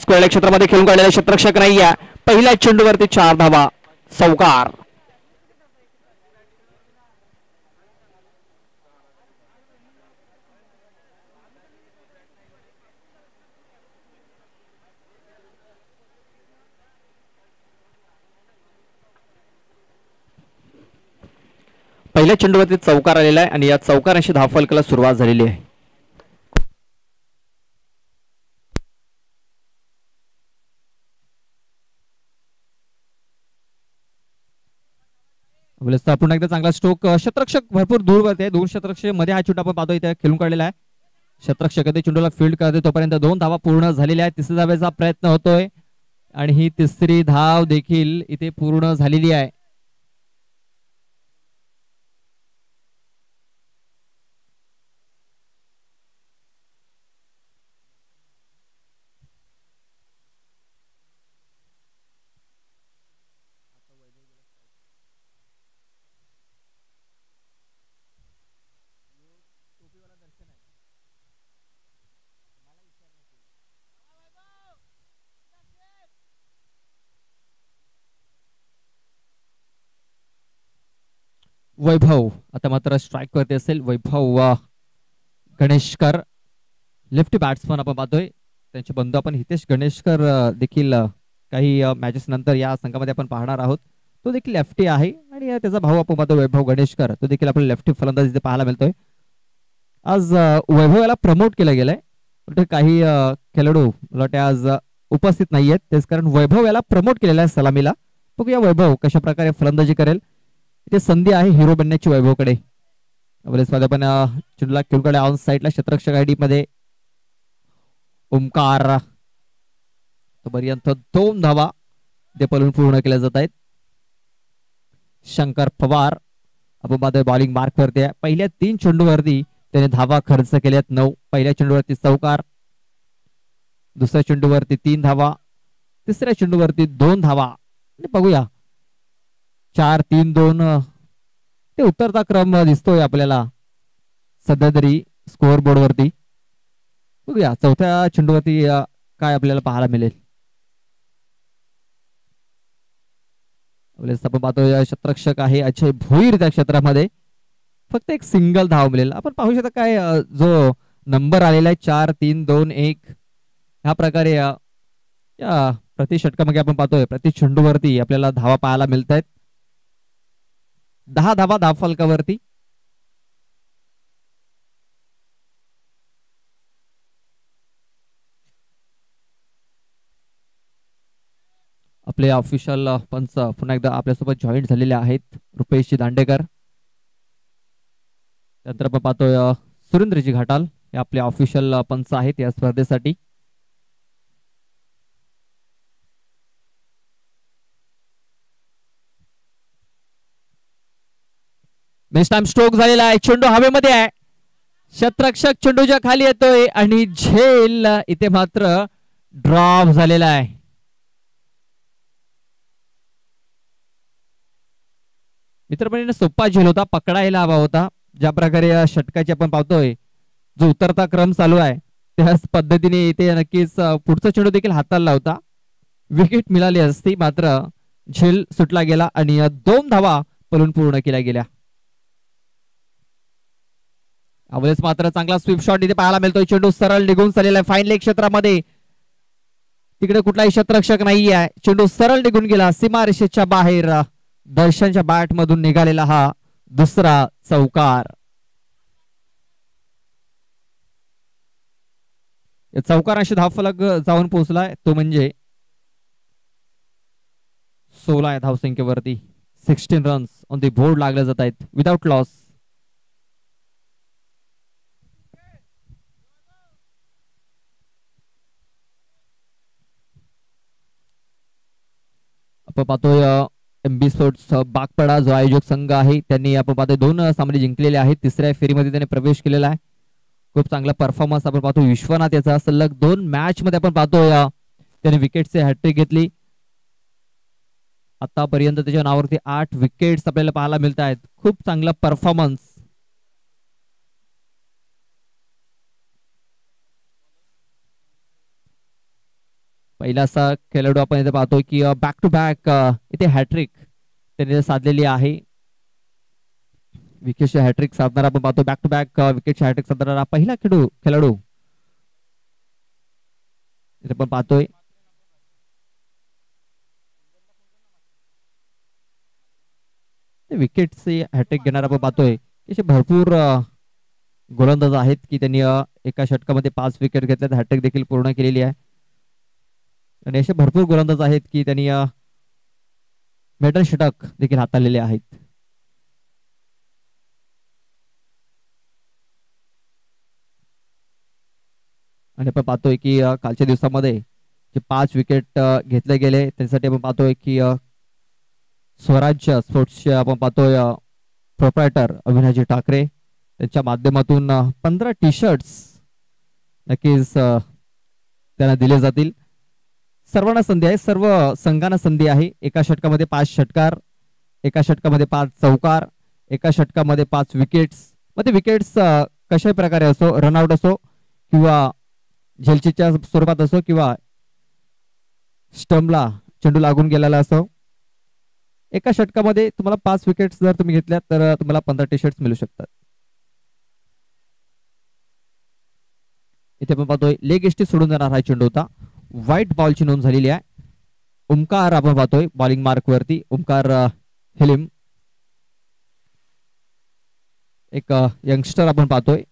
Square क्षेत्रामध्ये खेळून काढलेला क्षेत्ररक्षक नाही आहे. पहिल्या चेंडूवरती 4 धावा, चौकार. पहिल्या चेंडूवरती चौकार आलेला आहे आणि या चौकारांशी धावफलकाला सुरुवात झालेली आहे. पुन्हा एकदा चांगला स्ट्रोक. क्षेत्ररक्षक भरपूर दूरवरती आहे. 2 क्षेत्ररक्षक मध्ये हा चेंडू आपण पाहतो इथे खेळून काढलेला आहे. क्षेत्ररक्षक ते चेंडूला फील्ड करते तोपर्यंत 2 धावा पूर्ण झालेल्या आहेत. तिसऱ्या धावेचा प्रयत्न होतोय आणि ही तिसरी धाव देखील इथे पूर्ण झालेली आहे. वैभव आता मात्र स्ट्राईक करते असेल. वैभव गणेशकर लेफ्टी बॅट्समन आपण पाहतोय. त्यांचे बंधू आपण हितेश गणेशकर देखील काही मॅचेस नंतर या संघामध्ये आपण पाहणार आहोत. तो देखील लेफ्टी आहे आणि त्याचा भाऊ आपण पाहतो वैभव गणेशकर, तो देखील आपल्याला लेफ्टी फलंदाज इथे पाहायला मिळतोय. आज वैभवाला प्रमोट केलं गेलंय. काही खेळाडू मला आज उपस्थित नाहीयेत, तेच कारण वैभव याला प्रमोट केलेला आहे सलामीला. बघूया वैभव कशा प्रकारे फलंदाजी करेल. इथे संधी आहे हिरो बनण्याची वैभवकडे. पण चेंडूला खेळूकडे ऑन साईडला क्षेत्ररक्षक आयडी मध्ये ओमकार. तोपर्यंत 2 धावा ते पळून पूर्ण केल्या जात आहेत. शंकर पवार आपण पाहतोय बॉलिंग मार्क करते. पहिल्या 3 चेंडूवरती त्याने धावा खर्च केल्यात 9. पहिल्या चेंडूवरती चौकार, दुसऱ्या चेंडूवरती 3 धावा, तिसऱ्या चेंडूवरती 2 धावा. बघूया 4-3-2 ते उतरता क्रम दिसतोय आपल्याला सध्या तरी स्कोअर बोर्ड वरती. बघूया चौथ्या चेंडूवरती काय आपल्याला पाहायला मिळेल. आपण पाहतोय क्षेत्ररक्षक आहे अजय भोईर. त्या क्षेत्रामध्ये फक्त एक सिंगल धाव मिळेल. आपण पाहू शकता काय जो नंबर आलेला आहे 4-3-2-1 ह्या प्रकारे या प्रति षटकामध्ये आपण पाहतोय प्रति चेंडूवरती आपल्याला धावा पाहायला मिळत आहेत. 10 धावा धावफलकावरती. आपले ऑफिशियल पंच पुन्हा एकदा आपल्यासोबत जॉईन झालेले आहेत. रुपेश दांडेकर, त्यानंतर आपण पाहतोय सुरेंद्रजी घाटाल हे आपले ऑफिशियल पंच आहेत या स्पर्धेसाठी. बेस्ट टाइम स्ट्रोक झालेला आहे. चेंडू हवेमध्ये आहे. क्षेत्ररक्षक चेंडूच्या खाली येतोय आणि झेल इथे मात्र ड्रॉप झालेला आहे. मित्रमंडळीने सोपा झेल होता, पकडायला हवा होता. ज्या प्रकारे या षटकाची आपण पाहतोय जो उतरता क्रम चालू आहे त्याच पद्धतीने इथे नक्कीच पुढचा चेंडू देखील हाताळला होता. विकेट मिळाली असती मात्र झेल सुटला गेला आणि 2 धावा पळून पूर्ण केल्या गेल्या. अवलेच मात्र चांगला स्वीप शॉट इथे पाहायला मिळतोय. चेंडू सरळ निघून चाललेला आहे फाईन लेग क्षेत्रामध्ये. तिकडे कुठलाही क्षेत्ररक्षक नाही आहे. चेंडू सरळ निघून गेला सीमारेषेच्या बाहेर. दर्शनच्या बॅट मधून निघालेला हा दुसरा चौकार. चौकाराशी धावफलक जाऊन पोहोचलाय तो म्हणजे 16 धावसंख्येवरती. 16 रन्स ऑन दी बोर्ड लागले जात आहेत विदाउट लॉस. आपण पाहतोय एमबी स्पोर्ट्स बागपडा जो आयोजक संघ आहे त्यांनी आपण पाहतोय 2 सामने जिंकलेले आहेत. तिसऱ्या फेरीमध्ये त्याने प्रवेश केलेला आहे. खूप चांगला परफॉर्मन्स आपण पाहतो विश्वनाथ याचा. सलग 2 मॅच मध्ये आपण पाहतोय त्याने विकेटचे हॅट्रिक घेतली. आतापर्यंत त्याच्या नावावरती 8 विकेट्स आपल्याला पाहायला मिळत आहेत. खूप चांगला परफॉर्मन्स. पहिला असा खेळाडू आपण इथे पाहतोय की बॅक टू बॅक इथे हॅट्रिक त्याने साधलेली आहे. विकेटची हॅट्रिक साधणारा आपण पाहतो. बॅक टू बॅक विकेटची हॅट्रिक साधणारा पहिला खेळाडू इथे आपण पाहतोय. विकेटची हॅट्रिक घेणारा आपण पाहतोय. असे भरपूर गोलंदाज आहेत की त्यांनी एका षटकामध्ये 5 विकेट घेतल्यात. हॅट्रिक देखील पूर्ण केलेली आहे. आणि असे भरपूर गोलंदाज आहेत की त्यांनी मेडल षटक देखील हाताळलेले आहेत. आणि आपण पाहतोय की कालच्या दिवसामध्ये जे 5 विकेट घेतले गेले त्यासाठी आपण पाहतोय की स्वराज्य स्पोर्ट्सचे आपण पाहतोय प्रोप्रायटर अविनाशजी ठाकरे त्यांच्या माध्यमातून 15 टी शर्ट्स नक्कीच त्यांना दिले जातील. सर्वांना संधी आहे. सर्व संघांना संधी आहे. एका षटकामध्ये 5 षटकार, एका षटकामध्ये 5 चौकार, एका षटकामध्ये 5 विकेट्स. मग ते विकेट्स कशाही प्रकारे असो, रनआउट असो किंवा झेलचीच्या स्वरूपात असो किंवा स्टंपला चेंडू लागून गेलेला असो, एका षटकामध्ये तुम्हाला 5 विकेट्स जर तुम्ही घेतल्या तर तुम्हाला 15 टी शर्ट्स मिळू शकतात. इथे आपण पाहतोय लेग एसटी सोडून जाणार हा चेंडू होता. व्हाईट बॉलची नोंद झालेली आहे. ओमकार आपण पाहतोय बॉलिंग मार्क वरती. ओमकार हेलिम एक यंगस्टर आपण पाहतोय.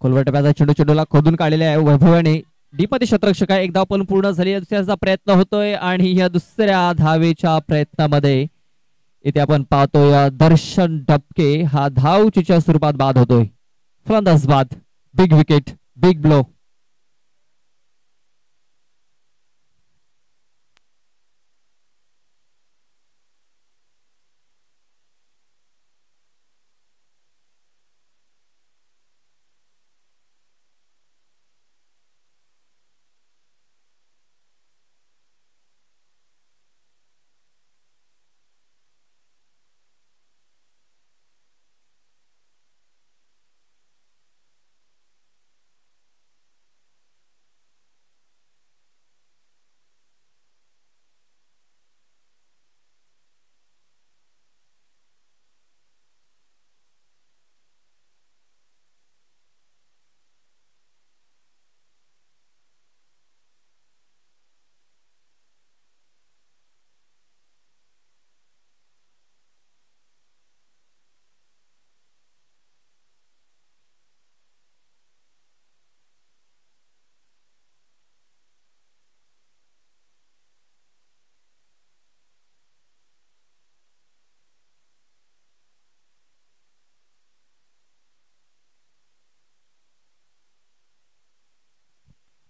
खोलवर टप्प्याचा चेंडूला खोदून काढलेला आहे वैभवाने. डीपमध्ये शतरक्षक आहे. एक धाव पण पूर्ण झाली. दुसऱ्याचा प्रयत्न होतोय आणि या दुसऱ्या धावेच्या प्रयत्नामध्ये इथे आपण पाहतोय दर्शन डबके हा धावचीच्या स्वरूपात बाद होतोय. फलंदाज बाद. Big wicket, big blow.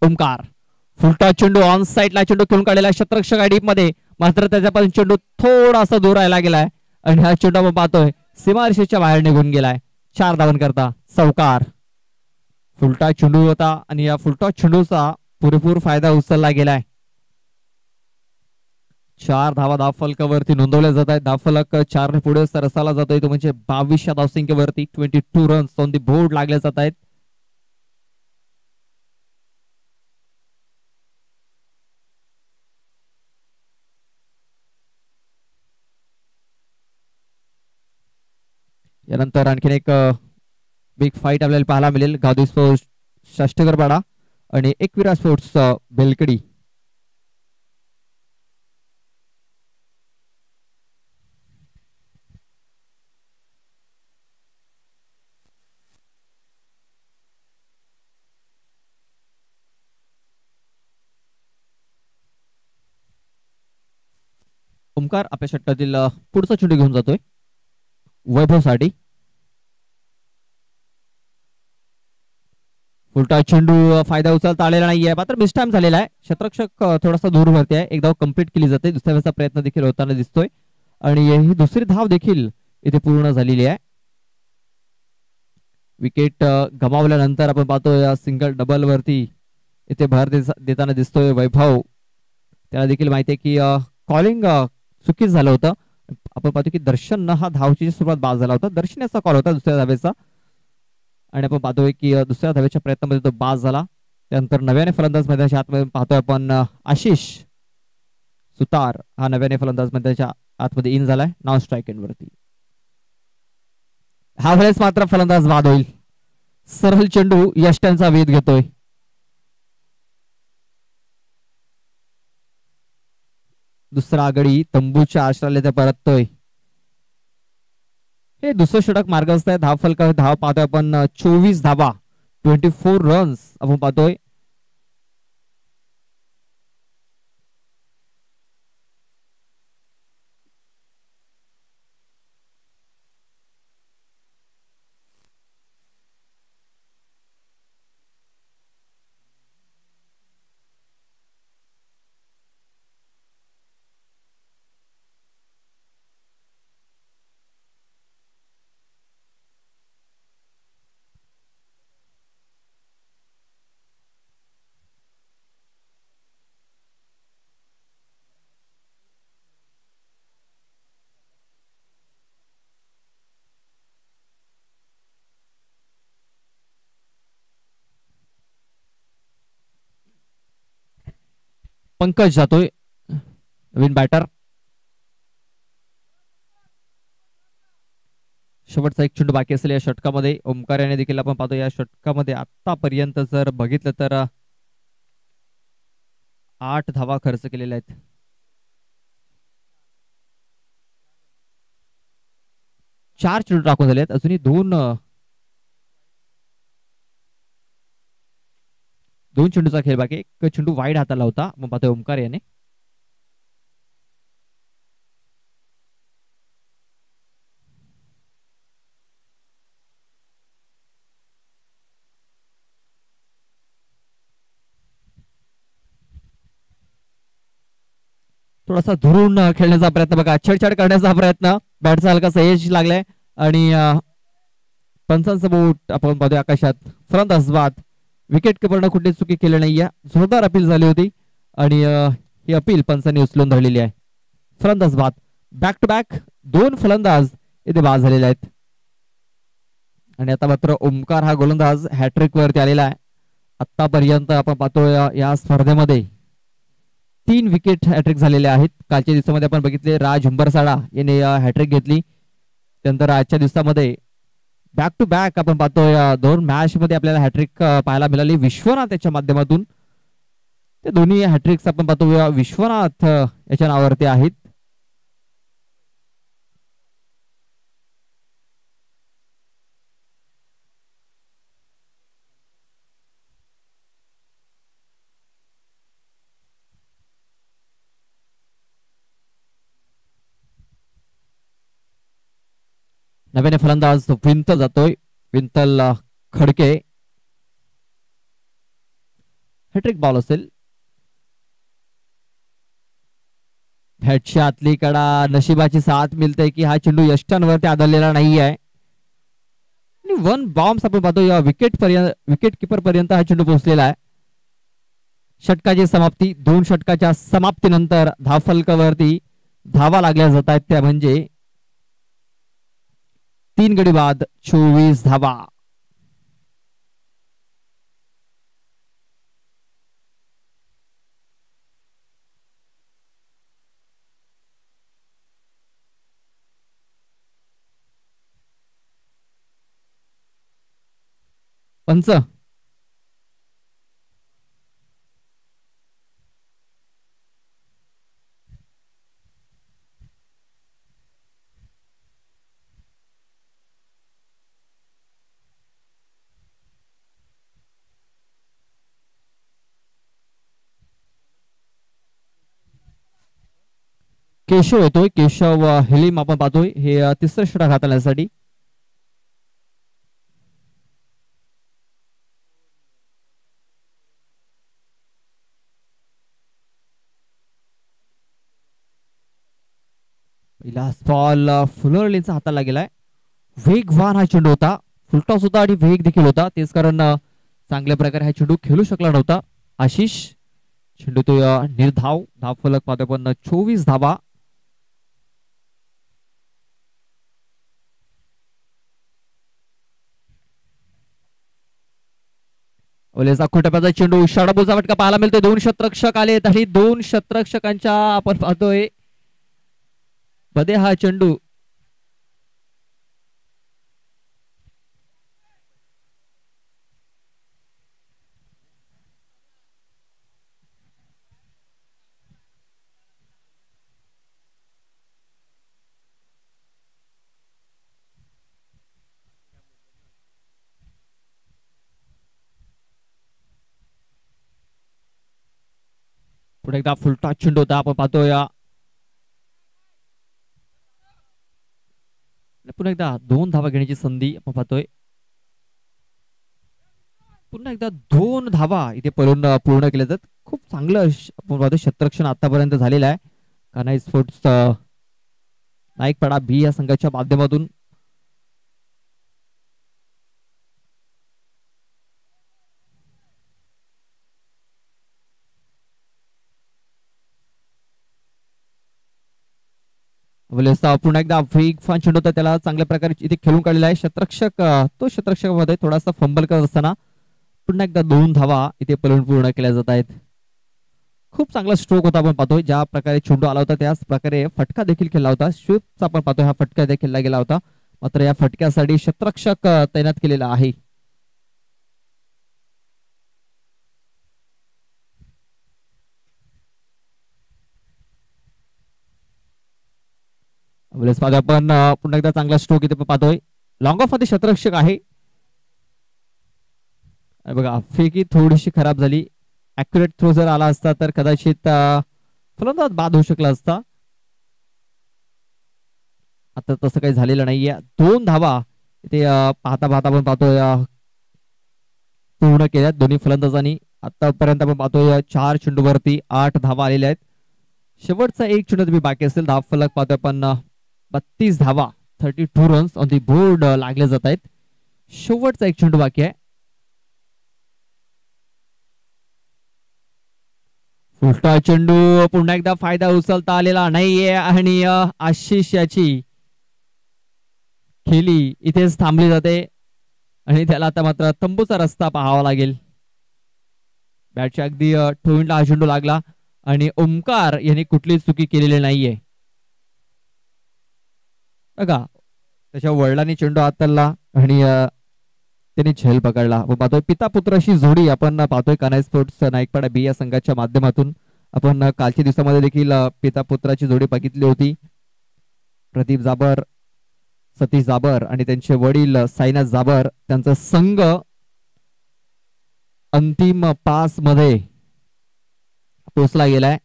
Omkar फुलटा चेंडू ऑन साइडला चेंडू खेळून काढलेला शतरक्षक डीप मध्ये. मात्र त्याच्यापासून चेंडू थोडासा दूर राहायला गेलाय आणि हा चेंडू आपण पाहतोय सीमारेषेच्या बाहेर निघून गेलाय. 4 धावन करता चौकार. फुलटा चेंडू होता आणि या फुलटा चेंडूचा पुरेपूर फायदा उचलला गेलाय. 4 धावा धावफलकावरती नोंदवल्या जात आहेत. धावफलक 4 ने पुढे सरसाला जातोय तो म्हणजे 22 धावसंख्येवरती 22 रन्स ऑन दी बोर्ड लागले जात आहेत. यानंतर आणखीन एक बिग फाईट आपल्याला पाहायला मिळेल. गावदी स्पोर्ट्स शाष्टगरपाडा आणि एकविरा स्पोर्ट्स बेलकडी. ओमकार आपल्या षटकातील पुढचा चेंडू घेऊन जातोय वैभव साठी. उलटा चेंडू फायदा उचलता आलेला नाहीये. मात्र मिसटाइम झालेला आहे. शतरक्षक थोडासा दूर वरती आहे. एक धाव कंप्लीट केली जाते. दुसऱ्या वेळेचा प्रयत्न देखील होताना दिसतोय आणि ही दुसरी धाव देखील इथे पूर्ण झालेली आहे. विकेट गमावल्यानंतर आपण पाहतोय सिंगल डबल वरती इथे भर देताना दिसतोय वैभव. त्याला देखील माहिती आहे की कॉलिंग चुकीच झालं होतं. आपण पाहतो की दर्शन हा धावची सुरुवात बाद झाला होता. दर्शन याचा कॉल होता दुसऱ्या धावेचा आणि आपण पाहतोय की दुसऱ्या धावेच्या प्रयत्नामध्ये तो बाद झाला. त्यानंतर नव्याने फलंदाज मैदानाच्या आतमध्ये पाहतोय आपण आशिष सुतार हा नव्याने फलंदाज मैदानाच्या आतमध्ये इन झालाय नॉन स्ट्राईक एंड वरती. हा वेळेस मात्र फलंदाज बाद होईल. सरळ चेंडू यष्ट्यांचा वेध घेतोय. दुसरा गडी तंबूच्या आश्रयाला परततोय. हे दुसरं षटक मार्गस्थ आहे. धाव फलक धाव पाहतोय आपण 24 धावा 24 रन्स आपण पाहतोय. पंकज जातोय नवीन बॅटर. शेवटचा एक चेंडू बाकी असेल या षटकामध्ये. ओमकार याने देखील आपण पाहतो या षटकामध्ये आतापर्यंत जर बघितलं तर 8 धावा खर्च केलेल्या आहेत. चार चेंडू टाकून झाले आहेत. अजूनही दोन चेंडूचा खेळ बाकी. एक चेंडू वाईड हाताला होता आपण पाहतोय ओमकार याने. थोडासा धुरून खेळण्याचा प्रयत्न बघा. छेडछाड करण्याचा प्रयत्न. बॅटचा हलकासा एज लागलाय आणि पंचांचा बोट आपण पाहतोय आकाशात. फलंदाज बाद. विकेट किपरनं कुठली चुकी केली नाहीये. जोरदार अपील झाली होती आणि ही अपील पंचांनी उचलून धरलेली आहे. फलंदाज बाद. बॅक टू बॅक 2 फलंदाज इथे बाद झालेले आहेत आणि आता मात्र ओमकार हा गोलंदाज हॅट्रिक वरती आलेला आहे. आतापर्यंत आपण पाहतोय या स्पर्धेमध्ये 3 विकेट हॅट्रिक झालेले आहेत. कालच्या दिवसामध्ये आपण बघितले राज हुंबरसाडा याने हॅट्रिक घेतली. त्यानंतर आजच्या दिवसामध्ये बॅक टू बॅक आपण पाहतोय 2 मॅच मध्ये आपल्याला हॅट्रिक पाहायला मिळाली विश्वनाथ याच्या माध्यमातून. ते दोन्ही हॅट्रिक्स आपण पाहतो विश्वनाथ याच्या नावावरती आहेत. नव्याने फलंदाज विंतल जातोय. विंतल खडके. हॅट्रिक बॉल असेल. बॅटच्या आतली कडा नशिबाची साथ मिळते की हा चेंडू यष्टांवरती आदळलेला नाही आहे. 1 बॉम्ब आपण पाहतो या विकेट किपर पर्यंत हा चेंडू पोहोचलेला आहे. षटकाची समाप्ती. 2 षटकाच्या समाप्तीनंतर धावफलकावरती धावा लागल्या जात आहेत. त्या म्हणजे 3 गडी बाद 24 धावा. पंच केशव येतोय. केशव हेलिम आपण पाहतोय हे 3रं षटक हाताळण्यासाठी. पहिला बॉल फुलरलीचा हाताला गेलाय. वेगवान हा चेंडू होता. फुलटॉस होता आणि वेग देखील होता. तेच कारण चांगल्या प्रकारे हा चेंडू खेळू शकला नव्हता आशिष. चेंडू तो निर्धाव, धाव फलक पाहतोय पण 24 धावा. ओलेचा खोट्यापाचा चेंडू, षडभुजा फटका पाहायला मिळतोय. 2 शतरक्षक आलेत आणि 2 शतरक्षकांच्या आपण पाहतोय मध्ये हा चेंडू. पुढे एकदा फुलटा चेंडू होता आपण पाहतोय. पुन्हा एकदा 2 धावा घेण्याची संधी आपण पाहतोय. पुन्हा एकदा 2 धावा इथे पूर्ण केल्या जातात. खूप चांगलं आपण पाहतो क्षेत्ररक्षण आतापर्यंत झालेलं आहे कान्हाई स्पोर्ट्स नाईकपाडा बी या संघाच्या माध्यमातून. पुन्हा एकदा वेग फान चेंडू होता, त्याला चांगल्या प्रकारे इथे खेळून काढलेला आहे. क्षेत्ररक्षक तो क्षेत्ररक्षकामध्ये थोडासा फंबल करत असताना पुन्हा एकदा 2 धावा इथे पूर्ण केल्या जात आहेत. खूप चांगला स्ट्रोक होता आपण पाहतोय. ज्या प्रकारे चेंडू आला होता त्याच प्रकारे फटका देखील खेळला होता. स्वीपचा आपण पाहतोय हा फटका देखील खेळला गेला होता. मात्र या फटक्यासाठी क्षेत्ररक्षक तैनात केलेला आहे. आपण पुन्हा एकदा चांगला स्ट्रोक इथे पाहतोय. लॉंग ऑफ मध्ये क्षेत्ररक्षक आहे बघा. फेकी थोडीशी खराब झाली. ऍक्युरेट थ्रो जर आला असता तर कदाचित फलंदाज बाद होऊ शकला असता. आता तसं काही झालेलं नाहीये. 2 धावा इथे पाहता आपण पाहतोय पूर्ण केल्यात दोन्ही फलंदाजांनी. आतापर्यंत आपण पाहतोय 4 चेंडूवरती 8 धावा आलेल्या आहेत. शेवटचा एक चेंडू तुम्ही बाकी असेल. धाव फलक पाहतोय पण 32 धावा 32 रन्स ऑन दी बोर्ड लागले जात आहेत. शेवटचा एक चेंडू बाकी आहे. फुलटा चेंडू, पुन्हा एकदा फायदा उचलता आलेला नाहीये आणि आशिष याची खेळी इथेच थांबली जाते आणि त्याला आता मात्र तंबूचा रस्ता पाहावा लागेल. बॅटच्या अगदी ठोईंला हा चेंडू लागला आणि ओमकार यांनी कुठलीच चुकी केलेली नाहीये बघा. त्याच्या वडिलांनी चेंडू हाताळला आणि त्यांनी झेल पकडला. पाहतोय पिता पुत्राशी जोडी आपण पाहतोय कान्हाई स्पोर्ट्स नाईकपाडा बी या संघाच्या माध्यमातून. आपण कालच्या दिवसामध्ये देखील पिता पुत्राची जोडी बघितली होती. प्रदीप जाबर, सतीश जाबर आणि त्यांचे वडील साईनाथ जाबर. त्यांचा संघ अंतिम 5 मध्ये पोहोचला गेलाय.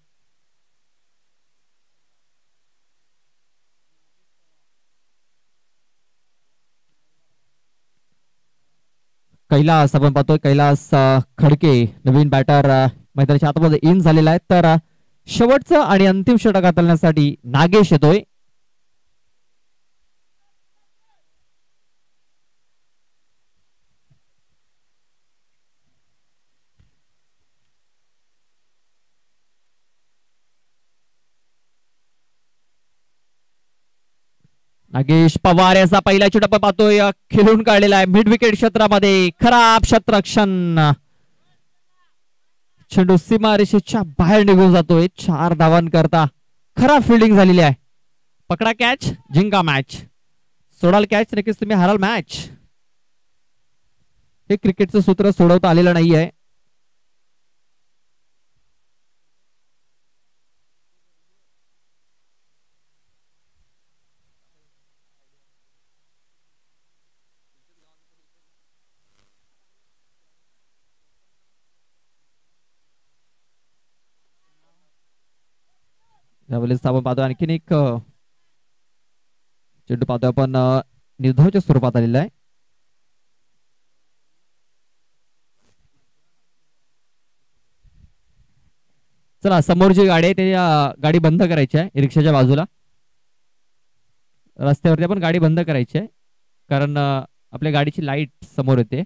कैलास आपण पाहतोय. कैलास खडके नवीन बॅटर मैदानाच्या आतमध्ये इन झालेला आहे. तर शेवटचं आणि अंतिम षटक हाताळण्यासाठी नागेश येतोय. नागेश पवार याचा पहिला चेंडू पाहतोय खेळून काढलेला आहे मिड विकेट क्षेत्रामध्ये. खराब क्षेत्ररक्षण, चेंडू सीमारेषेच्या बाहेर निघून जातोय. 4 धावांकरता खराब फिल्डिंग झालेली आहे. पकडा कॅच, जिंका मॅच. सोडाल कॅच नक्कीच तुम्ही हाराल मॅच. हे क्रिकेटचं सूत्र सोडवता आलेलं नाहीये. यावेळेस आपण पाहतो आणखीन एक चेंडू पाहतोय आपण निर्धावच्या स्वरूपात आलेला आहे. चला समोर जी गाडी आहे ते गाडी बंद करायची आहे. रिक्षाच्या बाजूला रस्त्यावरती आपण गाडी बंद करायची आहे कारण आपल्या गाडीची लाईट समोर येते.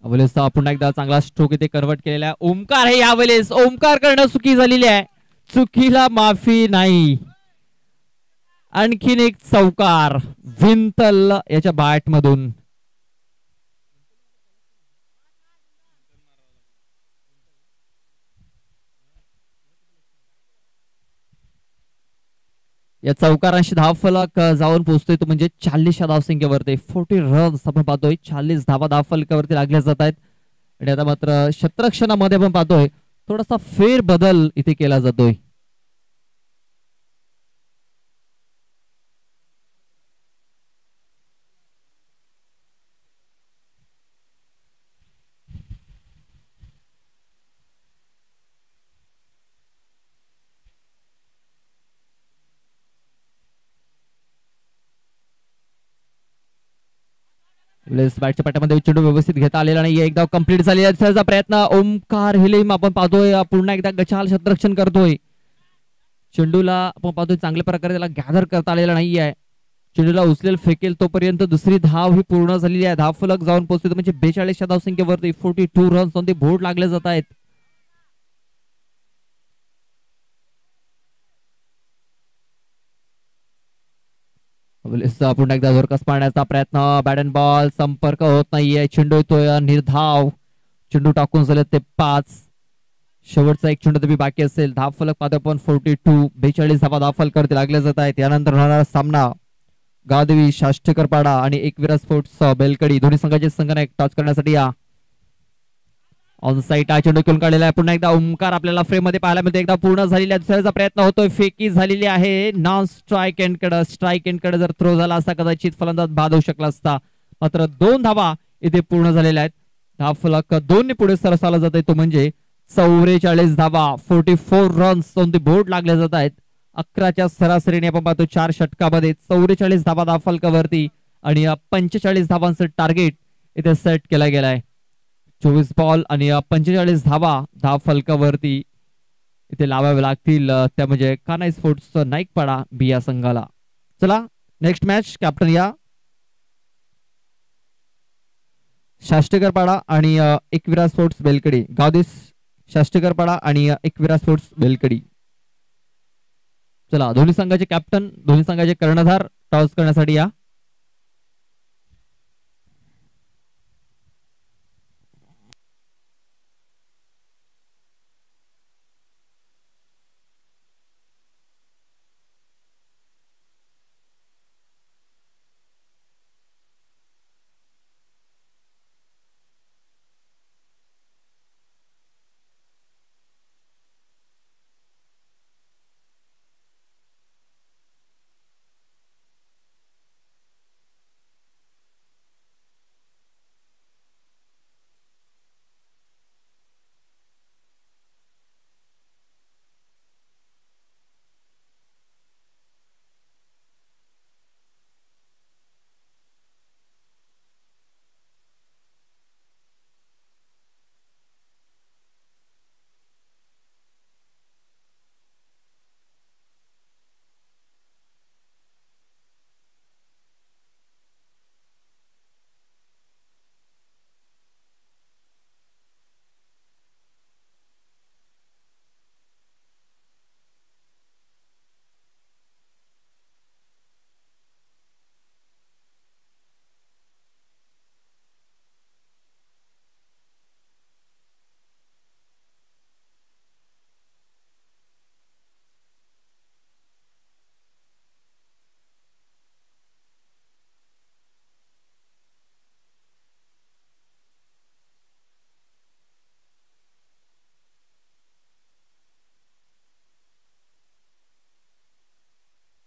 यावेळेस पुन्हा एकदा चांगला स्ट्रोक इथे कन्वर्ट केलेला आहे. ओमकार आहे यावेळेस, ओमकार करणं चुकी झालेली आहे, चुकीला माफी नाही. आणखीन एक चौकार विंतल याच्या बॅट मधून. या चौकारांशी धाव फलक जाऊन पोहोचतोय तो म्हणजे 40 धावसंख्येवरती 40 रन्स आपण पाहतोय. 40 धावा धाव फलकावरती लागल्या जात आहेत. आणि आता मात्र क्षेत्ररक्षणामध्ये आपण पाहतोय थोडासा फेर बदल इथे केला जातोय. बॅटच्या पाट्यामध्ये चेंडू व्यवस्थित घेता आलेला नाही. एकदा कंप्लीट झालेला प्रयत्न ओमकार हिलेम आपण पाहतोय पुन्हा एकदा गचाल क्षेत्ररक्षण करतोय. चेंडूला आपण पाहतोय चांगल्या प्रकारे त्याला गॅदर करता आलेला नाहीये. चेंडूला उचलेल फेकेल तोपर्यंत दुसरी धाव ही पूर्ण झालेली आहे. धाव फलक जाऊन पोहोचते म्हणजे 42 धावसंख्येवरती 42 रन्स ऑन दी बोर्ड लागले जात आहेत. पुन्हा एकदा जोरकस पाडण्याचा प्रयत्न बॅट अँड बॉल संपर्क होत नाहीये. चेंडू येतोय निर्धाव. चेंडू टाकून झाले ते 5. शेवटचा एक चेंडू तरी बाकी असेल. धाव फलक पाहतो आपण 42 42 धावा धाव फलकावरती लागले जात आहेत. यानंतर होणारा सामना गावदेवी शाष्टकरपाडा आणि एकविरा स्पोर्ट्स बेलकडी दोन्ही संघाचे संघनायक टॉस करण्यासाठी या ऑन साईट हा चेंडू खेळून काढलेला आहे. पुन्हा एकदा ओमकार आपल्याला फ्रेम मध्ये पाहायला मिळतो. एकदा पूर्ण झालेला दुसऱ्याचा प्रयत्न होतोय. फेकी झालेली आहे. नॉन स्ट्राईक एंड कडे स्ट्राईक एंड कडे जर थ्रो झाला असता कदाचित फलंदाज बाद होऊ शकला असता. मात्र 2 धावा इथे पूर्ण झालेल्या आहेत. धाव फलक 2 ने पुढे सरसावला जात आहे तो म्हणजे 44 धावा 44 रन्स ऑन द बोर्ड लागले जात आहेत. 11च्या सरासरीने आपण पाहतो 4 षटकामध्ये 44 धावा धाव फलकावरती आणि 45 धावांचं टार्गेट इथे सेट केला गेला आहे. 24 बॉल आणि 45 धावा धाव फलकावरती इथे लावावे लागतील. त्या म्हणजे कान्हाई स्पोर्ट्स नाईकपाडा बिया संघाला. चला नेक्स्ट मॅच कॅप्टन या शाष्टेकरपाडा आणि एकविरा स्पोर्ट्स बेलकडी. गावदेश शाष्टेकरपाडा आणि एकविरा स्पोर्ट्स बेलकडी. चला दोन्ही संघाचे कॅप्टन दोन्ही संघाचे कर्णधार टॉस करण्यासाठी या.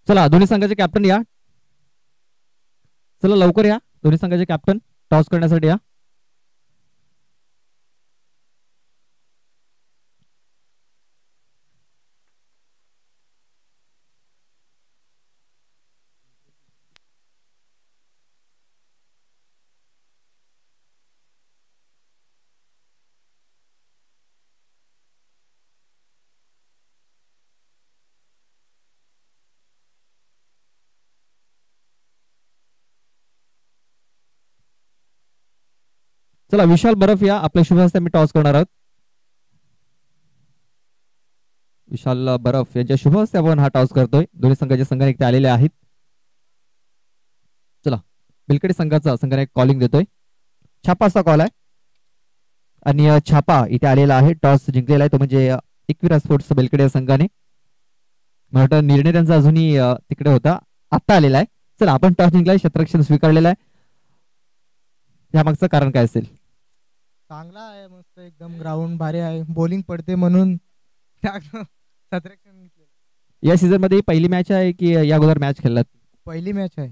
चला दोन्ही संघाचे कॅप्टन या. चला लवकर या दोन्ही संघाचे कॅप्टन टॉस करण्यासाठी या. चला विशाल बर्फ या आपल्या शुभ हस्ते मी टॉस करणार आहोत. विशाल बर्फ यांच्या शुभ हस्ते आपण हा टॉस करतोय. दोन्ही संघाचे संघाने इथे आलेले आहेत. चला बिलकडे संघाने कॉलिंग देतोय. छापाचा कॉल आहे आणि छापा इथे आलेला आहे. टॉस जिंकलेला आहे तो म्हणजे एकविरा स्पोर्ट्स बेलकडे संघाने. मला वाटतं निर्णय त्यांचा अजूनही तिकडे होता, आता आलेला आहे. चला आपण टॉस जिंकलाय, क्षेत्ररक्षण स्वीकारलेला आहे. यामागचं कारण काय असेल? चांगला आहे, मस्त एकदम ग्राउंड भारी आहे, बॉलिंग पडते म्हणून क्षेत्ररक्षण. या सीझन मध्ये पहिली मॅच आहे की या अगोदर मॅच खेळलात? पहिली मॅच आहे.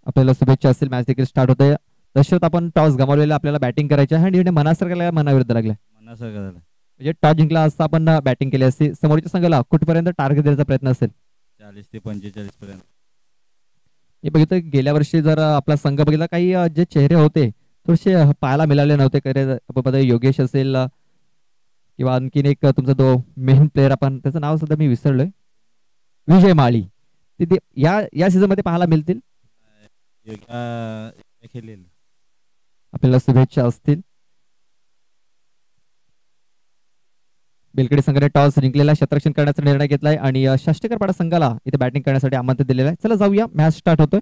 आपल्याला शुभेच्छा असतील. मॅच देखील स्टार्ट होते. तशात आपण टॉस गमावलेला, आपल्याला बॅटिंग करायची आहे. निर्णय मनासारखा मनाविरुद्ध लागला. म्हणजे टॉस जिंकला असता आपण बॅटिंग केली असती. समोरच्या संघाला कुठपर्यंत टार्गेट देण्याचा प्रयत्न असेल? 40 ते 45 पर्यंत. हे बघितलं गेल्या वर्षी जर आपला संघ बघितला, काही जे चेहरे होते थोडेसे पाहायला मिळाले नव्हते. योगेश असेल किंवा आणखीन एक तुमचा तो मेन प्लेअर, आपण त्याचं नाव सुद्धा मी विसरलोय, विजय माळी, ते या सीझन मध्ये पाहायला मिळतील. आपल्याला शुभेच्छा असतील. बेलकडे संघाने टॉस जिंकलेला, क्षेत्ररक्षण करण्याचा निर्णय घेतलाय आणि शास्त्रीकरपाडा संघाला इथे बॅटिंग करण्यासाठी आमंत्रण दिलेलं आहे. चला जाऊया, मॅच स्टार्ट होतोय.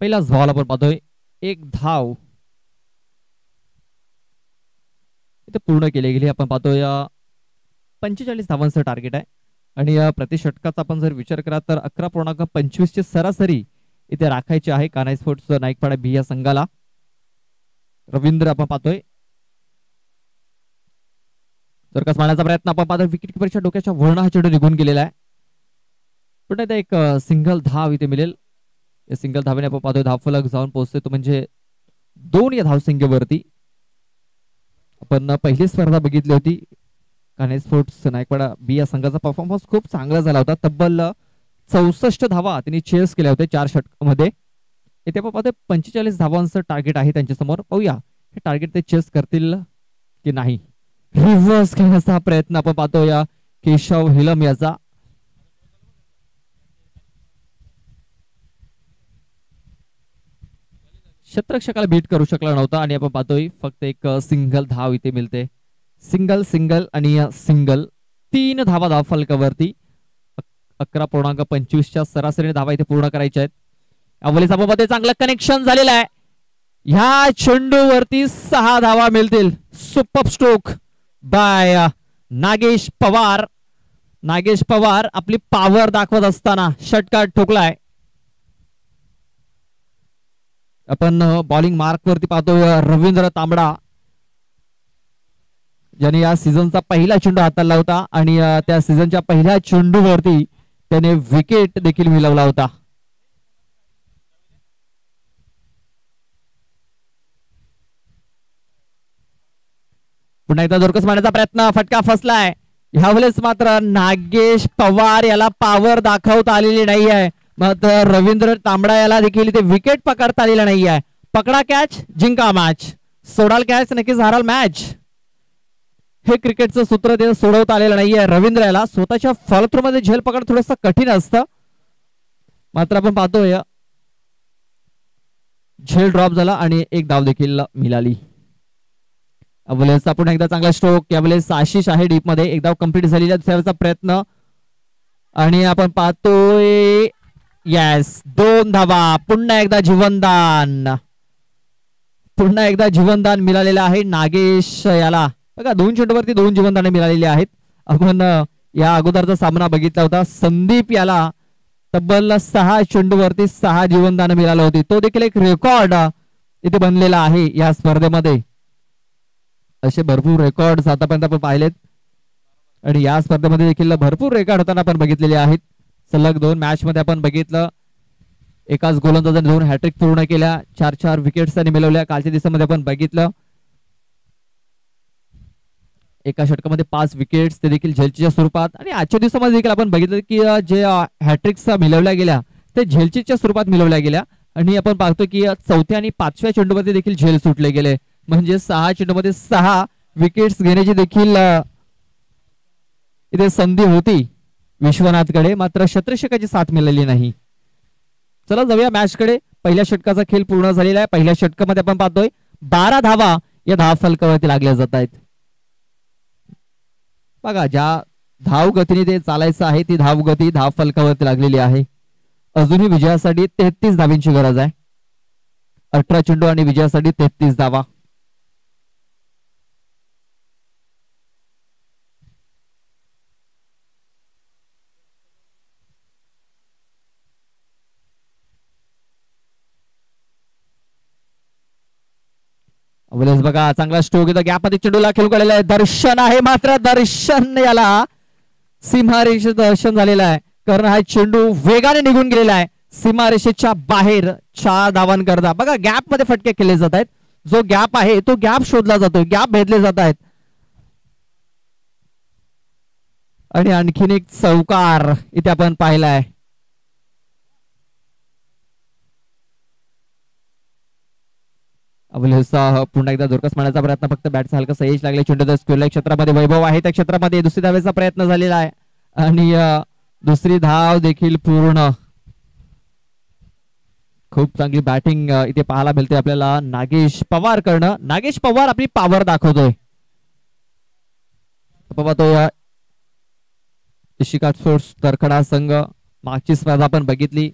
पहिलाच बॉल आपण पाहतोय, एक धाव इथे पूर्ण केली गेली. आपण पाहतोय 45 धावांचं टार्गेट आहे आणि प्रति षटकाचा आपण जर विचार करा तर 11.25 ची सरासरी इथे राखायची आहे कान्हाई स्पोर्ट्स नाईकपाडा बी या संघाला. रवींद्र आपण पाहतोय जरकास मारण्याचा प्रयत्न. आपण पाहतोय विकेट किपरच्या डोक्याच्या वळणा हा चेंडू निघून गेलेला आहे. पुन्हा एकदा एक सिंगल धाव इथे मिळेल. या सिंगल धावेने आपण पाहतोय धावफलक जाऊन पोहोचतोय तो म्हणजे 2 या धावसंख्येवरती. आपण पहिली स्पर्धा बघितली होती, कान्हाई स्पोर्ट्स नाईकवाडा बी या संघाचा परफॉर्मन्स खूप चांगला झाला होता. तब्बल 64 धावा त्यांनी चेस केल्या होत्या 4 षटकामध्ये. इथे आपण पाहतोय 45 धावांचं टार्गेट आहे त्यांच्या समोर. पाहूया हे टार्गेट ते चेस करतील की नाही. रिव्हर्स खेळण्याचा प्रयत्न आपण पाहतोय केशव हिलम याचा. क्षेत्ररक्षकाला बीट करू शकला नव्हता आणि आपण पाहतोय फक्त एक सिंगल धाव इथे मिळते. सिंगल सिंगल आणि सिंगल, 3 धावा धाव फलकावरती. 11.25 च्या सरासरीने धावा इथे पूर्ण करायच्या आहेत. अवलीचा मध्ये चांगलं कनेक्शन झालेलं आहे. ह्या चेंडूवरती 6 धावा मिळतील. Super stroke bye Nagesh Pawar. Nagesh Pawar आपली पॉवर दाखवत असताना षटकार ठोकलाय. आपण बॉलिंग मार्क वरती पाहतोय रवींद्र तांबडा, ज्याने या सीझनचा पहिला चेंडू हाताळला होता आणि त्या सीझनच्या पहिल्या चेंडूवरती त्याने विकेट देखील मिळवला होता. पुन्हा एकदा जोरकस मारण्याचा प्रयत्न, फटका फसलाय. ह्यावेळेस मात्र नागेश पवार याला पॉवर दाखवता आलेली नाही आहे. मात्र रवींद्र तांबडा याला देखील इथे विकेट पकडता आलेला नाही आहे. पकडा कॅच जिंका मॅच, सोडाल कॅच नक्कीच हाराल मॅच. हे क्रिकेटचं सूत्र ते सोडवता आलेलं नाहीये. रवींद्र याला स्वतःच्या फॉलोथ्रू मध्ये झेल पकड थोडस कठीण असतं. मात्र आपण पाहतोय झेल ड्रॉप झाला आणि एक धाव देखील मिळाली. अवलेसचा पुन्हा एकदा चांगला स्ट्रोक. यावेळेस आशिष आहे डीप मध्ये. एक धाव कंप्लीट झालेला दुसऱ्याचा प्रयत्न आणि आपण पाहतोय यस 2 धावा. पुन्हा एकदा जीवनदान, पुन्हा एकदा जीवनदान मिळालेलं आहे नागेश याला. बघा 2 चेंडूवरती 2 जीवनदाने मिळालेली आहेत. आपण या अगोदरचा सामना बघितला होता, संदीप याला तब्बल 6 चेंडूवरती 6 जीवनदान मिळालं होती. तो देखील एक रेकॉर्ड इथे बनलेला आहे या स्पर्धेमध्ये. असे भरपूर रेकॉर्ड आतापर्यंत आपण पाहिलेत आणि या स्पर्धेमध्ये देखील भरपूर रेकॉर्ड होताना आपण बघितलेले आहेत. सलग 2 मॅच मध्ये आपण बघितलं एकाच गोलंदाजाने 2 हॅट्रिक पूर्ण केल्या, 4-4 विकेट्स त्यांनी मिळवल्या. कालच्या दिवसामध्ये आपण बघितलं एका षटकामध्ये 5 विकेट्स ते देखील झेलचीच्या स्वरूपात. आणि आजच्या दिवसामध्ये देखील आपण बघितलं की जे हॅट्रिक्स मिळवल्या गेल्या ते झेलचीच्या स्वरूपात मिळवल्या गेल्या. आणि आपण पाहतो की चौथ्या आणि 5व्या चेंडूमध्ये देखील झेल सुटले गेले. म्हणजे 6 चेंडूमध्ये 6 विकेट्स घेण्याची देखील इथे संधी होती विश्वनाथकडे, मात्र क्षेत्ररक्षकाची साथ मिळाली नाही. चला जाऊया मॅचकडे. पहिल्या षटकाचा खेळ पूर्ण झालेला आहे. पहिल्या षटकामध्ये आपण पाहतोय 12 धावा या धाव फलकावरती लागल्या जात आहेत. बघा ज्या धाव गतीने ते चालायचं आहे ती धाव गती धाव फलकावरती लागलेली आहे. अजूनही विजयासाठी 33 धावींची गरज आहे. 18 चेंडू आणि विजयासाठी 33 धावा. बघा चांगला स्ट्रोक येतो. गॅपमध्ये चेंडूला खेळू काढलेला आहे. दर्शन आहे, मात्र दर्शन याला सीमारेषेचं दर्शन झालेलं आहे, कारण हा चेंडू वेगाने निघून गेलेला आहे सीमारेषेच्या बाहेर 4 धावांकरता. बघा गॅप मध्ये फटके केले जात आहेत. जो गॅप आहे तो गॅप शोधला जातोय, गॅप भेदले जात आहेत. आणि आणखीन एक चौकार इथे आपण पाहिलाय. पुन्हा एकदा जोरकस मारण्याचा प्रयत्न, फक्त बॅटचा हलका सहेज लागले. चेंडू स्क्वेअर क्षेत्रामध्ये वैभव आहे, त्या क्षेत्रामध्ये दुसरी धावेचा प्रयत्न झालेला आहे आणि दुसरी धाव देखील पूर्ण. खूप चांगली बॅटिंग इथे पाहायला मिळते आपल्याला नागेश पवार कडनं. नागेश पवार आपली पॉवर दाखवतोय. पाहतोय इशिका स्पोर्ट्स तरखडा संघ मागची स्पर्धा आपण बघितली,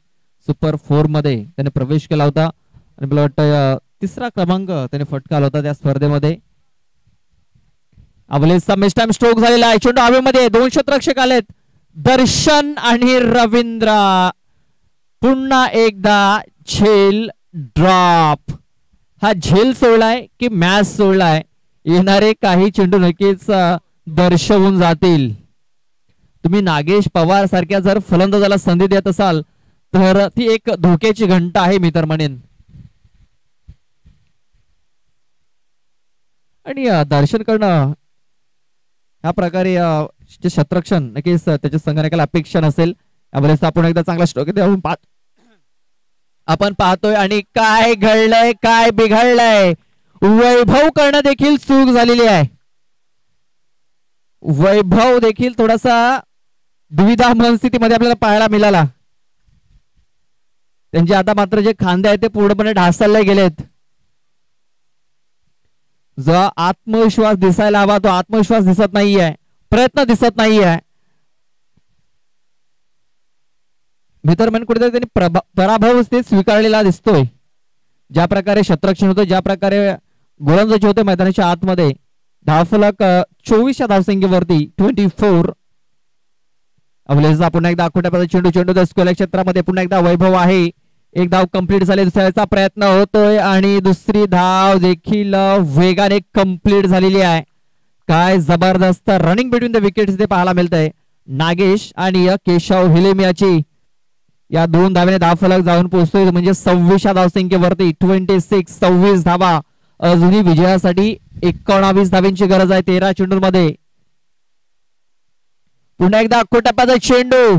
सुपर 4 मध्ये त्याने प्रवेश केला होता आणि मला वाटतं 3रा क्रमांक त्याने फटकावला होता त्या स्पर्धेमध्ये. अवलेचा मिस टाइम स्ट्रोक झालेला आहे. चेंडू हवेमध्ये 2 क्षेत्ररक्षक आलेत, दर्शन आणि रवींद्र. पुन्हा एकदा झेल ड्रॉप. हा झेल सोडलाय की मॅच सोडलाय, येणारे काही चेंडू नक्कीच दर्शवून जातील. तुम्ही नागेश पवार सारख्या जर फलंदाजाला संधी देत असाल तर ती एक धोक्याची घंटा आहे मी तर म्हणेन. आणि दर्शन करणं ह्या प्रकारे क्षेत्ररक्षण नक्कीच त्याच्या संघाला अपेक्षा नसेल. यावेळेस आपण एकदा चांगला स्ट्रोक आपण पाहतोय. आणि काय घडलंय, काय बिघडलंय, वैभव करणं देखील चूक झालेली आहे. वैभव देखील थोडासा दुविधा मनस्थितीमध्ये आपल्याला पाहायला मिळाला. त्यांचे आता मात्र जे खांदे आहेत ते पूर्णपणे ढासळले गेलेत. जो आत्मविश्वास दिसायला हवा तो आत्मविश्वास दिसत नाहीये, प्रयत्न दिसत नाहीये. मी तर म्हणेन कुठेतरी त्यांनी पराभव स्वीकारलेला दिसतोय. ज्या प्रकारे क्षेत्ररक्षण होतं, ज्या प्रकारे गोलंदाजी होते मैदानाच्या आतमध्ये, धावफलक 24 धावसंख्येवरती 24. अवलेजा पुन्हा एकदा आखोट्यापर्यंत चेंडू स्क्वेअर क्षेत्रामध्ये पुन्हा एकदा वैभव आहे. एक धाव कंप्लीट झाली, दुसऱ्याचा प्रयत्न होतोय आणि दुसरी धाव देखील वेगाने कंप्लीट झालेली आहे. काय जबरदस्त रनिंग बिटवीन द विकेट्स इथे पाहायला मिळतंय. नागेश आणि केशव हिलेमियाची या 2 धावेने धावफलक जाऊन पोहोचतोय, म्हणजे 26 धावसंख्येवरती 26 धावा. अजूनही विजयासाठी 19 धावेंची गरज आहे 13 चेंडूंमध्ये. पुन्हा एकदा अक्कोटप्प्याचा चेंडू.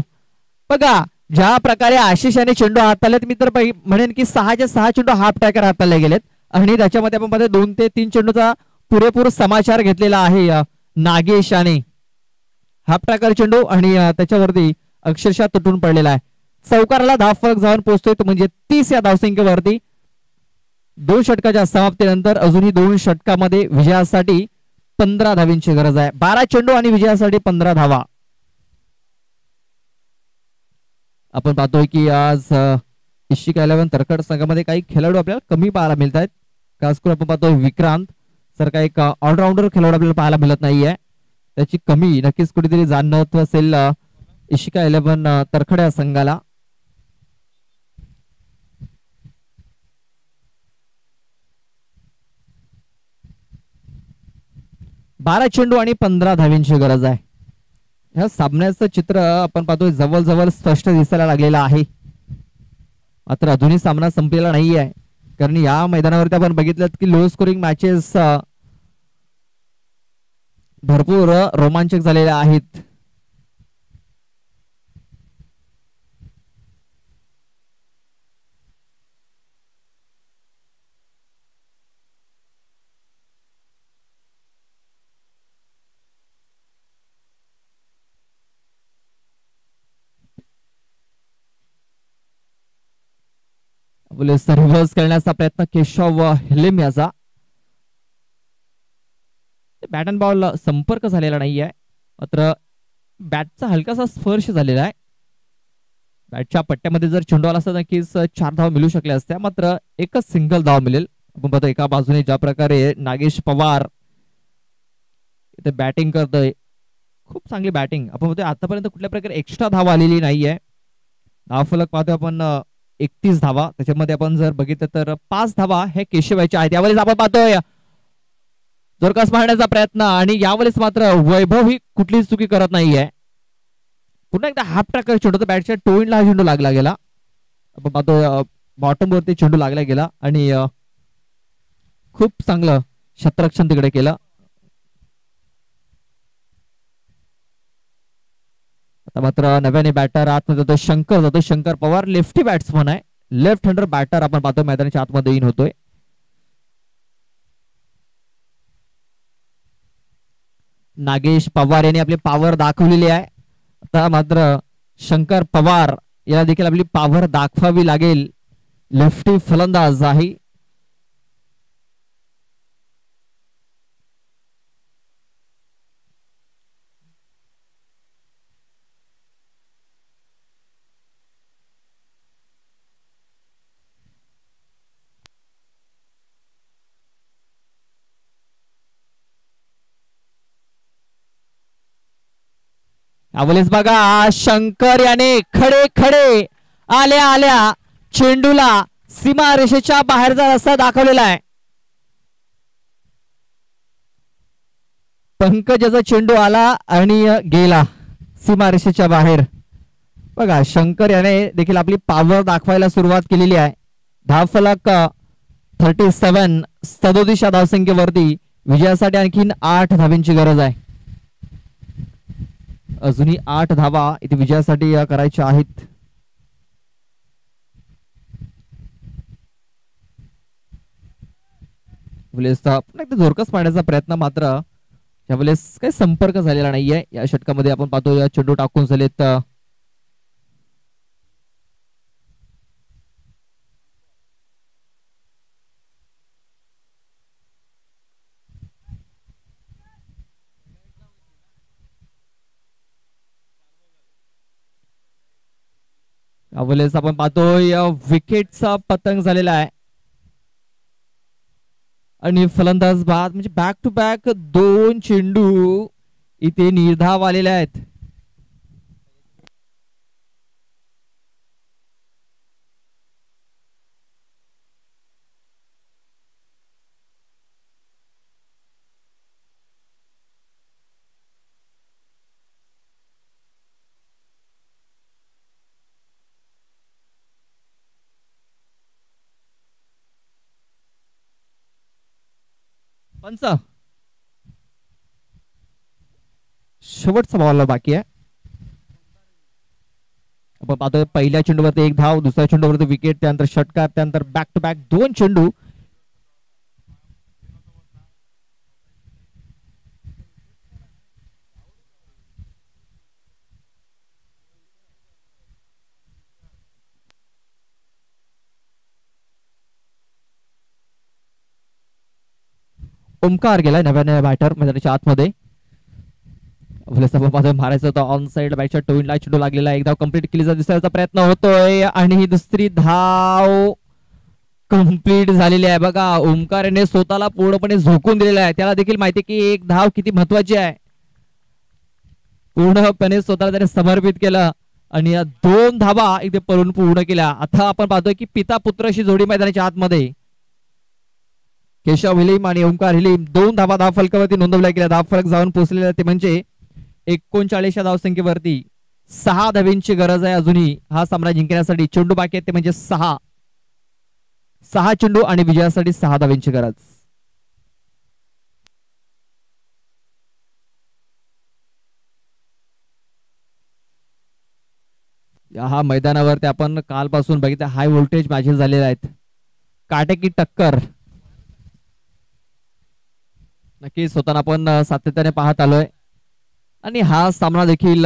बघा ज्या प्रकारे आशिष याने चेंडू हाताळलेत, मी तर म्हणेन की 6 चेंडू हाफ टॅकर हाताळले गेलेत आणि त्याच्यामध्ये आपण मध्ये 2 ते 3 चेंडूचा पुरेपूर समाचार घेतलेला आहे नागेश याने. हाफ टॅकर चेंडू आणि त्याच्यावरती अक्षरशः तुटून पडलेला आहे. चौकाराला धावफलक जाऊन पोहोचतोय, म्हणजे 30 या धावसंख्येवरती. 2 षटकाच्या समाप्तीनंतर अजूनही 2 षटकामध्ये विजयासाठी 15 धावींची गरज आहे. 12 चेंडू आणि विजयासाठी 15 धावा. आपण पाहतोय की आज इशिका 11 तरखड संघामध्ये काही खेळाडू आपल्याला कमी पाहायला मिळत आहेत. खास करून आपण पाहतोय विक्रांत सारखा एक ऑलराऊंडर खेळाडू आपल्याला पाहायला मिळत नाहीये. त्याची कमी नक्कीच कुठेतरी जाणवत असेल इशिका 11 तरखड या संघाला. बारा चेंडू आणि 15 धावींची गरज आहे. ह्या सामन्याचं चित्र आपण पाहतोय जवळ स्पष्ट दिसायला लागलेलं आहे. मात्र अजूनही सामना संपलेला नाही आहे, कारण या मैदानावरती आपण बघितलं की लो स्कोरिंग मॅचेस भरपूर रोमांचक झालेल्या आहेत. रिव्हर्स करण्याचा प्रयत्न केशव हिलेम याचा. बॅट अँड बॉल संपर्क झालेला नाहीये, मात्र बॅटचा हलकासा स्पर्श झालेला आहे. बॅटच्या पट्ट्यामध्ये जर चेंडू आला असता नक्कीच 4 धावा मिळू शकल्या असत्या, मात्र एकच सिंगल धाव मिळेल. आपण पाहतो एका बाजूने ज्या प्रकारे नागेश पवार इथे बॅटिंग करतोय, खूप चांगली बॅटिंग. आपण पाहतोय आतापर्यंत कुठल्या प्रकारे एक्स्ट्रा धावा आलेली नाहीये. धावफलक पाहतोय आपण 31 धावा, त्याच्यामध्ये आपण जर बघितलं तर 5 धावा हे केशवाच्या आहेत. यावेळेस आपण पाहतोय जोरकस मारण्याचा प्रयत्न, आणि यावेळेस मात्र वैभव ही कुठलीच चुकी करत नाहीये. पुन्हा एकदा हाफ ट्रॅकर चेंडू, तर बॅटच्या टोईनला हा चेंडू लागला गेला. आपण पाहतोय बॉटम वरती चेंडू लागला गेला आणि खूप चांगलं क्षेत्ररक्षण तिकडे केलं. आता मात्र नव्याने बॅटर आतमध्ये जातो शंकर, जातो शंकर पवार, लेफ्टी बॅट्समन आहे, लेफ्ट हँडर बॅटर आपण पाहतो मैदानाच्या आतमध्ये इन होतोय. नागेश पवार यांनी आपली पॉवर दाखवलेली आहे. आता मात्र शंकर पवार याला देखील आपली पॉवर दाखवावी लागेल. लेफ्टी फलंदाज आहे. यावेळेस बघा शंकर याने खडे खडे आल्या आल्या चेंडूला सीमा रेषेच्या बाहेरचा रस्ता दाखवलेला आहे. पंकजाचा चेंडू आला आणि गेला सीमा रेषेच्या बाहेर. बघा शंकर याने देखील आपली पॉवर दाखवायला सुरुवात केलेली आहे. धावफलक 37, 37 या धावसंख्येवरती. विजयासाठी आणखीन 8 धावांची गरज आहे. अजूनही 8 धावा इथे विजयासाठी करायच्या आहेत. जोरकस पाडण्याचा प्रयत्न, मात्र यावेळेस काही संपर्क झालेला नाहीये. या षटकामध्ये आपण पाहतो या चेंडू टाकून झालेत. यावेळेस आपण पाहतोय विकेटचा पतंग झालेला आहे आणि फलंदाज बाद, म्हणजे बॅक टू बॅक 2 चेंडू इथे निर्धाव आलेले आहेत. पंच शेवटचा बॉल बाकी आहे. आपण पाहतोय पहिल्या चेंडूवरती 1 धाव, दुसऱ्या चेंडूवरती विकेट, त्यानंतर षटकार, त्यानंतर बॅक टू बॅक 2 चेंडू. ओमकार गेलाय नव्याने बॅटर मैदानाच्या आतमध्ये. मारायचा होता ऑन साइड, बॅटच्या टोईनला चेंडू लागलेला. 1 धाव कंप्लीट केली दिसायचा प्रयत्न होतोय आणि ही दुसरी धाव कंप्लीट झालेली आहे. बघा ओमकार याने स्वतःला पूर्णपणे झोकून दिलेला आहे. त्याला देखील माहिती की 1 धाव किती महत्वाची आहे. पूर्णपणे स्वतःला त्याने समर्पित केलं आणि या 2 धावा इथे पळून पूर्ण केल्या. आता आपण पाहतोय की पिता पुत्राशी जोडी मैदानाच्या आतमध्ये. केशव हिलीम आणि ओंकार हिलीम 2 धावा धावफलकावरती नोंदवल्या गेल्या. धावफलक जाऊन पोहोचलेला ते म्हणजे 39 या धावसंख्येवरती. 6 धावांची गरज आहे अजूनही हा सामना जिंकण्यासाठी. चेंडू बाकी आहेत ते म्हणजे 6 चेंडू आणि विजयासाठी 6 धावांची गरज. या मैदानावरती आपण कालपासून बघितलं हाय व्होल्टेज मॅचेस झालेले आहेत, काटेकी टक्कर नक्कीच होताना आपण सातत्याने पाहत आलोय आणि हा सामना देखील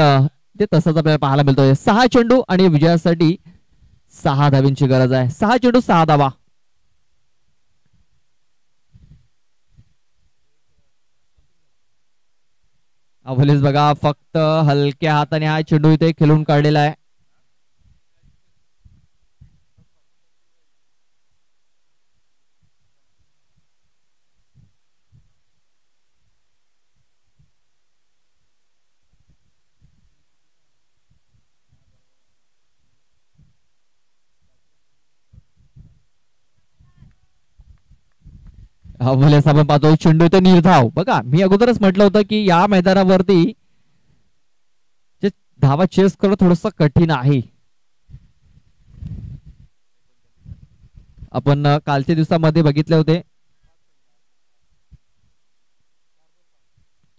ते तसंच आपल्याला पाहायला मिळतोय. 6 चेंडू आणि विजयासाठी 6 धावींची गरज आहे. 6 चेंडू 6 धावा. अवलेस बघा फक्त हलक्या हाताने हा चेंडू इथे खेळून काढलेला आहे. अवलेस आपण पाहतो चेंडू इथे निर्धाव. बघा मी अगोदरच म्हटलं होतं की या मैदानावरती धावा चेस करणं थोडस कठीण आहे. आपण कालच्या दिवसामध्ये बघितले होते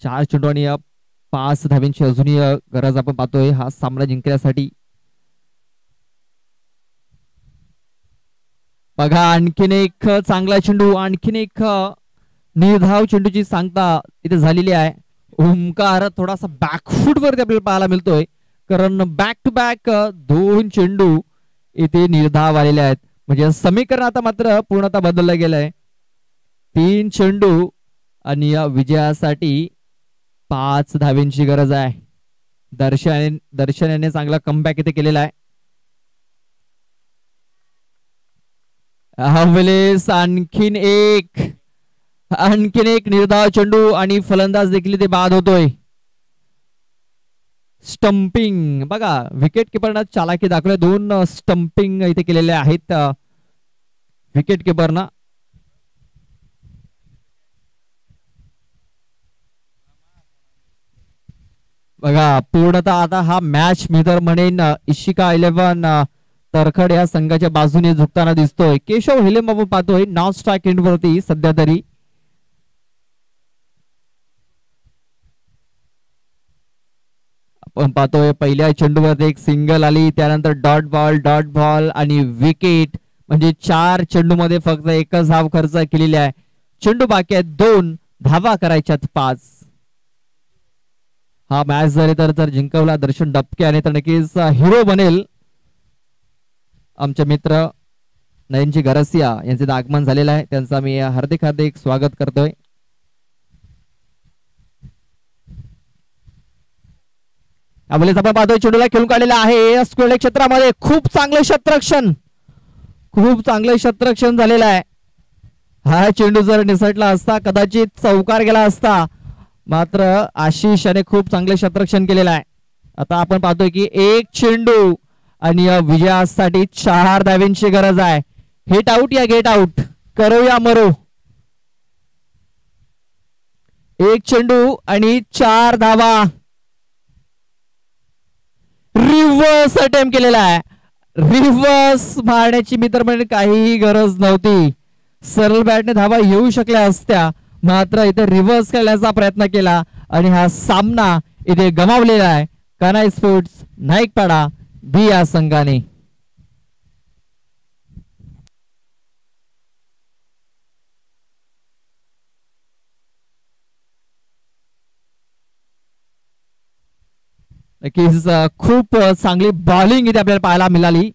4 चेंडू आणि 5 धावींची अजूनही गरज आपण पाहतोय हा सामना जिंकण्यासाठी. बघा आणखीन एक चांगला चेंडू, आणखीन एक निर्धाव चेंडूची सांगता इथे झालेली आहे. ओमकार थोडासा बॅकफूट वरती आपल्याला पाहायला मिळतोय, कारण बॅक टू बॅक 2 चेंडू इथे निर्धाव आलेले आहेत. म्हणजे समीकरण आता मात्र पूर्णतः बदललं गेलंय. 3 चेंडू आणि विजयासाठी 5 धावींची गरज आहे. दर्शन याने चांगला कमबॅक इथे केलेला आहे. अवलेस आणखीन एक निर्धाव चेंडू आणि फलंदाज देखील ते बाद होतोय. स्टंपिंग बघा विकेट किपरनं चालाकी दाखवले. 2 स्टंपिंग इथे केलेले आहेत विकेट किपरनं. बघा पूर्णतः आता हा मॅच मी तर म्हणेन इशिका 11 तरखड या संघाच्या बाजूने झुकताना दिसतोय. केशव हेलेम आपण पाहतोय नॉन स्ट्राइक एंड वरती सध्या तरी. आपण पाहतोय पहिल्या चेंडूवरती एक सिंगल आली, त्यानंतर डॉट बॉल आणि विकेट. म्हणजे 4 चेंडू मध्ये फक्त एकच धाव खर्च केलेली आहे. चेंडू बाकी आहेत 2, धावा करायच्यात 5. हा मॅच जरी तर जिंकवला दर्शन डबके आणि तर नक्कीच हिरो बनेल. आमचे मित्र नयनजी गरसिया यांचे आगमन झालेलं आहे, त्यांचा मी हार्दिक स्वागत करतोय. आपण पाहतोय चेंडूला खेळून काढलेला आहे स्क्वेअर क्षेत्रामध्ये. खूप चांगलं शतरक्षण झालेलं आहे. हा चेंडू जर निसटला असता कदाचित चौकार गेला असता, मात्र आशिष याने खूप चांगले शतरक्षण केलेलं आहे. आता आपण पाहतोय की 1 चेंडू आणि विजयासाठी 4 धावींची गरज आहे. हिट आउट या गेट आउट, करो या मरो. 1 चेंडू आणि 4 धावा. रिव्हर्स अटेम्प्ट केलेला आहे. रिव्हर्स मारण्याची मित्र म्हणजे काहीही गरज नव्हती. सरळ बॅटने धावा येऊ शकल्या असत्या, मात्र इथे रिव्हर्स करण्याचा प्रयत्न केला आणि हा सामना इथे गमावलेला आहे कान्हाई स्पोर्ट्स नाईकपाडा बी या संघाने. नक्कीच खूप चांगली बॉलिंग इथे आपल्याला पाहायला मिळाली.